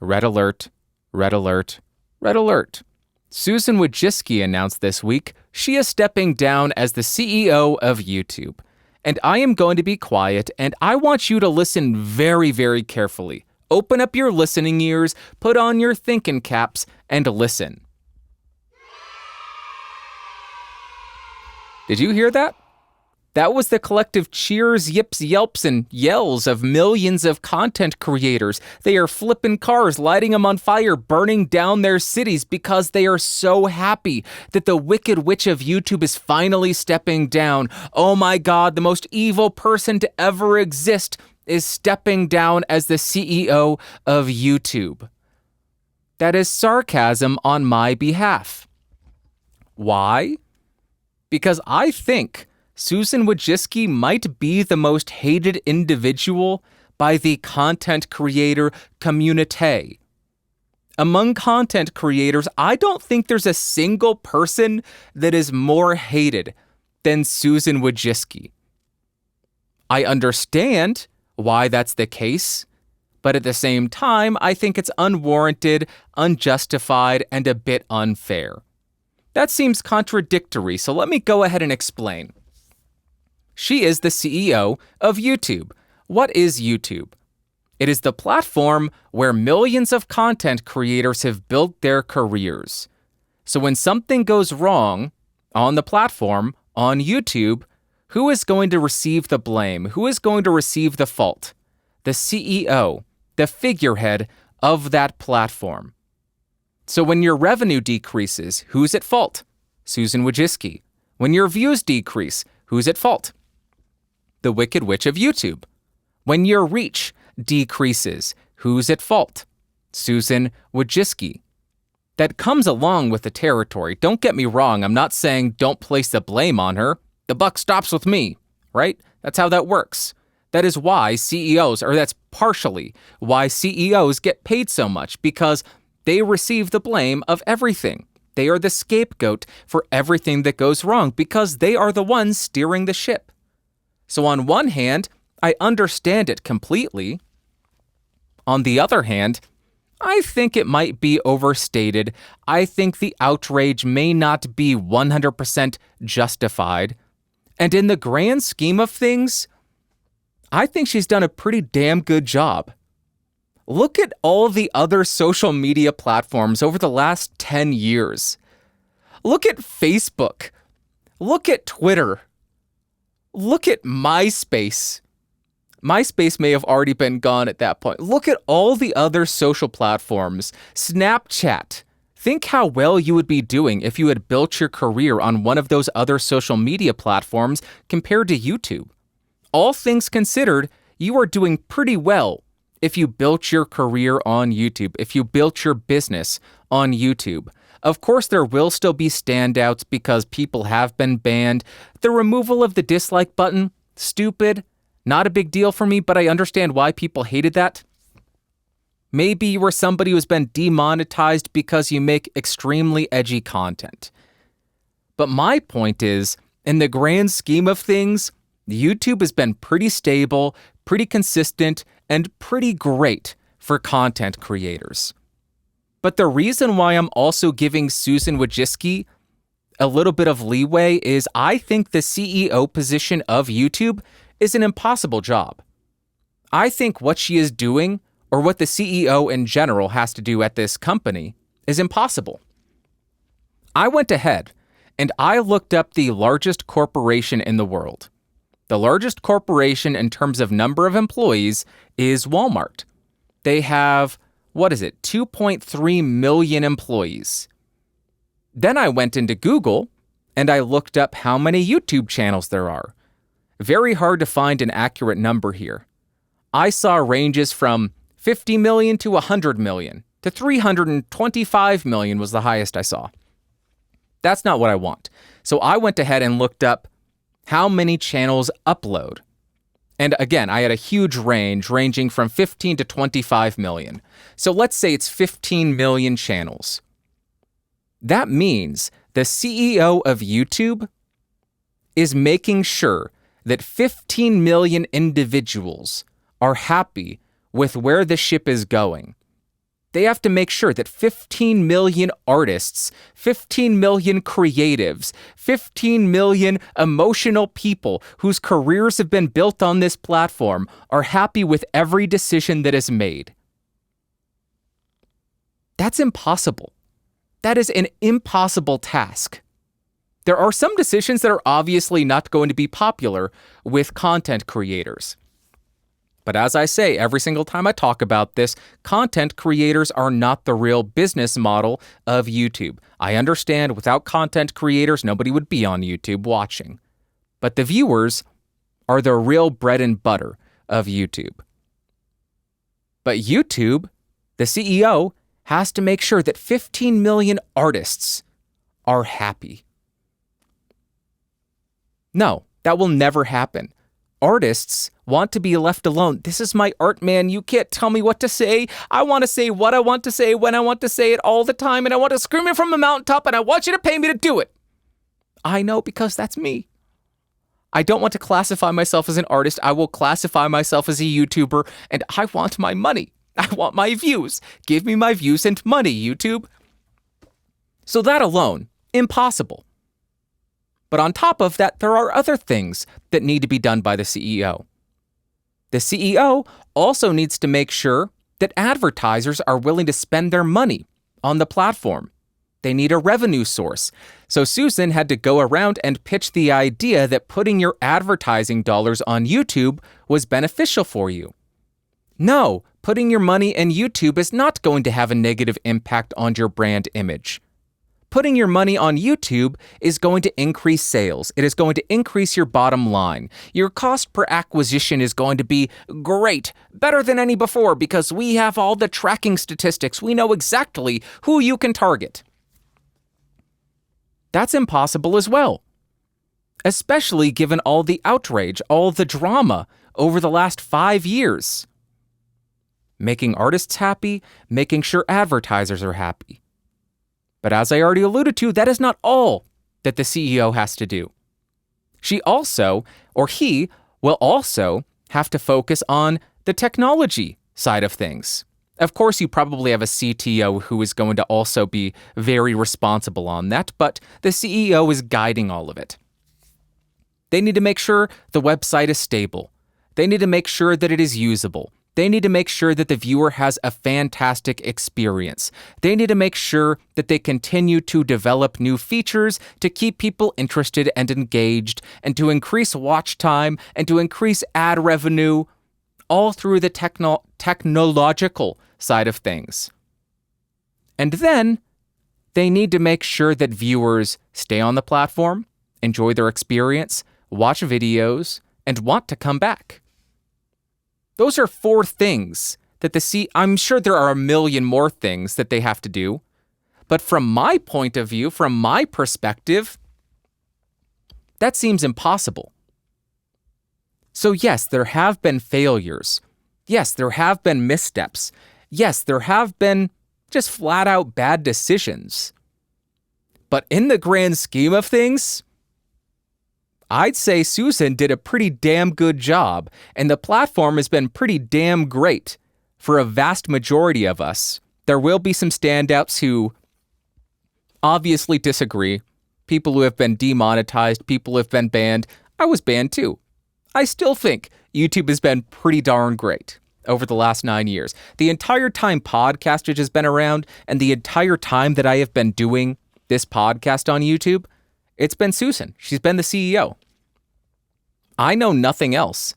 Red alert, red alert, red alert. Susan Wojcicki announced this week she is stepping down as the CEO of YouTube. And I am going to be quiet, and I want you to listen very, very carefully. Open up your listening ears, put on your thinking caps, and listen. Did you hear that? That was the collective cheers, yips, yelps, and yells of millions of content creators. They are flipping cars, lighting them on fire, burning down their cities because they are so happy that the Wicked Witch of YouTube is finally stepping down. Oh my God, the most evil person to ever exist is stepping down as the CEO of YouTube. That is sarcasm on my behalf. Why? Because I think Susan Wojcicki might be the most hated individual by the content creator community. Among content creators, I don't think there's a single person that is more hated than Susan Wojcicki. I understand why that's the case, but at the same time, I think it's unwarranted, unjustified, and a bit unfair. That seems contradictory, so let me go ahead and explain. She is the CEO of YouTube. What is YouTube? It is the platform where millions of content creators have built their careers. So when something goes wrong on the platform, on YouTube, who is going to receive the blame? Who is going to receive the fault? The CEO, the figurehead of that platform. So when your revenue decreases, who's at fault? Susan Wojcicki. When your views decrease, who's at fault? The Wicked Witch of YouTube. When your reach decreases, who's at fault? Susan Wojcicki. That comes along with the territory. Don't get me wrong, I'm not saying don't place the blame on her. The buck stops with me, right? That's how that works. That is why CEOs, or that's partially why CEOs get paid so much, because they receive the blame of everything. They are the scapegoat for everything that goes wrong because they are the ones steering the ship. So on one hand, I understand it completely. On the other hand, I think it might be overstated. I think the outrage may not be 100% justified. And in the grand scheme of things, I think she's done a pretty damn good job. Look at all the other social media platforms over the last 10 years. Look at Facebook. Look at Twitter. Look at MySpace. MySpace may have already been gone at that point. Look at all the other social platforms. Snapchat. Think how well you would be doing if you had built your career on one of those other social media platforms compared to YouTube. All things considered, you are doing pretty well if you built your career on YouTube, if you built your business on YouTube. Of course, there will still be standouts because people have been banned. The removal of the dislike button, stupid, not a big deal for me, but I understand why people hated that. Maybe you were somebody who's been demonetized because you make extremely edgy content. But my point is, in the grand scheme of things, YouTube has been pretty stable, pretty consistent, and pretty great for content creators. But the reason why I'm also giving Susan Wojcicki a little bit of leeway is I think the CEO position of YouTube is an impossible job. I think what she is doing, or what the CEO in general has to do at this company, is impossible. I went ahead and I looked up the largest corporation in the world. The largest corporation in terms of number of employees is Walmart. They have, 2.3 million employees. Then I went into Google and I looked up how many YouTube channels there are. Very hard to find an accurate number here. I saw ranges from 50 million to 100 million to 325 million was the highest I saw. That's not what I want. So I went ahead and looked up how many channels upload. And again, I had a huge range ranging from 15 to 25 million. So let's say it's 15 million channels. That means the CEO of YouTube is making sure that 15 million individuals are happy with where the ship is going. They have to make sure that 15 million artists, 15 million creatives, 15 million emotional people whose careers have been built on this platform are happy with every decision that is made. That's impossible. That is an impossible task. There are some decisions that are obviously not going to be popular with content creators. But as I say every single time I talk about this, content creators are not the real business model of YouTube. I understand without content creators, nobody would be on YouTube watching. But the viewers are the real bread and butter of YouTube. But YouTube, the CEO, has to make sure that 15 million artists are happy. No, that will never happen. Artists want to be left alone. This is my art, man. You can't tell me what to say. I want to say what I want to say when I want to say it all the time, and I want to scream it from a mountaintop, and I want you to pay me to do it. I know, because that's me. I don't want to classify myself as an artist. I will classify myself as a YouTuber, and I want my money. I want my views. Give me my views and money, YouTube. So that alone, impossible. But on top of that, there are other things that need to be done by the CEO. The CEO also needs to make sure that advertisers are willing to spend their money on the platform. They need a revenue source. So Susan had to go around and pitch the idea that putting your advertising dollars on YouTube was beneficial for you. No, putting your money in YouTube is not going to have a negative impact on your brand image. Putting your money on YouTube is going to increase sales. It is going to increase your bottom line. Your cost per acquisition is going to be great, better than any before, because we have all the tracking statistics. We know exactly who you can target. That's impossible as well, especially given all the outrage, all the drama over the last 5 years. Making artists happy, making sure advertisers are happy. But as I already alluded to, that is not all that the CEO has to do. He will also have to focus on the technology side of things. Of course, you probably have a CTO who is going to also be very responsible on that, but the CEO is guiding all of it. They need to make sure the website is stable. They need to make sure that it is usable. They need to make sure that the viewer has a fantastic experience. They need to make sure that they continue to develop new features to keep people interested and engaged, and to increase watch time and to increase ad revenue, all through the technological side of things. And then they need to make sure that viewers stay on the platform, enjoy their experience, watch videos, and want to come back. Those are 4 things that I'm sure there are a million more things that they have to do. But from my point of view, from my perspective, that seems impossible. So yes, there have been failures. Yes, there have been missteps. Yes, there have been just flat out bad decisions. But in the grand scheme of things, I'd say Susan did a pretty damn good job, and the platform has been pretty damn great for a vast majority of us. There will be some standouts who obviously disagree, people who have been demonetized, people who have been banned. I was banned too. I still think YouTube has been pretty darn great over the last 9 years. The entire time Podcastage has been around, and the entire time that I have been doing this podcast on YouTube, it's been Susan. She's been the CEO. I know nothing else,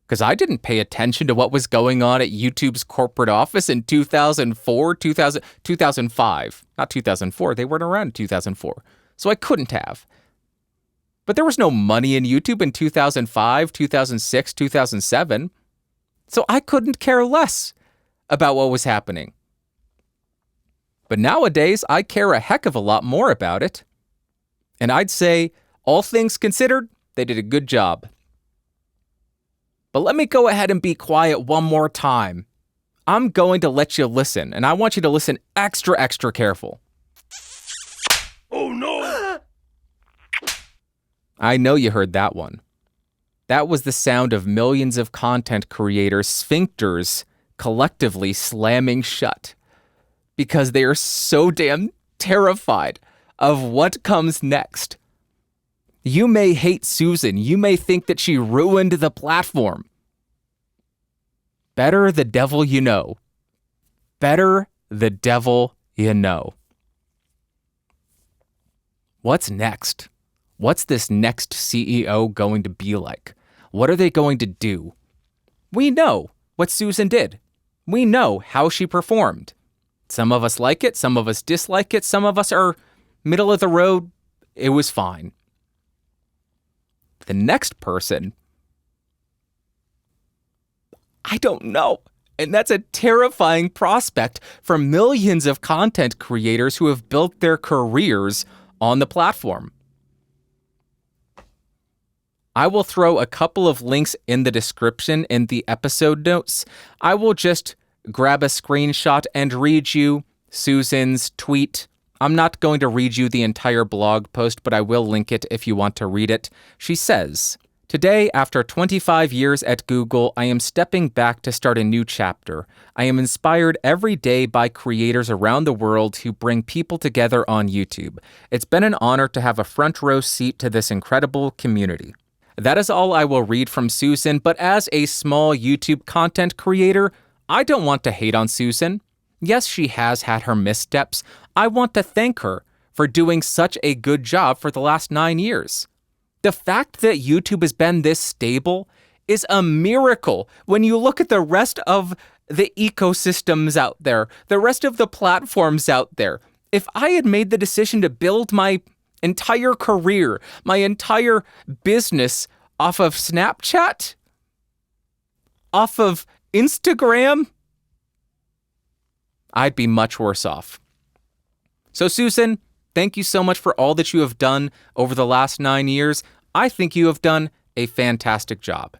because I didn't pay attention to what was going on at YouTube's corporate office in 2005. Not 2004. They weren't around in 2004. So I couldn't have. But there was no money in YouTube in 2005, 2006, 2007. So I couldn't care less about what was happening. But nowadays, I care a heck of a lot more about it. And I'd say, all things considered, they did a good job. But let me go ahead and be quiet one more time. I'm going to let you listen, and I want you to listen extra careful. Oh no! I know you heard that one. That was the sound of millions of content creators' sphincters collectively slamming shut. because they are so damn terrified of what comes next. You may hate Susan. You may think that she ruined the platform. Better the devil you know. Better the devil you know. What's next? What's this next CEO going to be like? What are they going to do? We know what Susan did. We know how she performed. Some of us like it, some of us dislike it, some of us are middle of the road. It was fine. The next person, I don't know. And that's a terrifying prospect for millions of content creators who have built their careers on the platform. I will throw a couple of links in the description in the episode notes. I will just grab a screenshot and read you Susan's tweet. I'm not going to read you the entire blog post, but I will link it if you want to read it. She says, "Today, after 25 years at Google, I am stepping back to start a new chapter. I am inspired every day by creators around the world who bring people together on YouTube. It's been an honor to have a front row seat to this incredible community." That is all I will read from Susan, but as a small YouTube content creator, I don't want to hate on Susan. Yes, she has had her missteps. I want to thank her for doing such a good job for the last 9 years. The fact that YouTube has been this stable is a miracle when you look at the rest of the ecosystems out there, the rest of the platforms out there. If I had made the decision to build my entire career, my entire business off of Snapchat, off of Instagram, I'd be much worse off. So Susan, thank you so much for all that you have done over the last 9 years. I think you have done a fantastic job.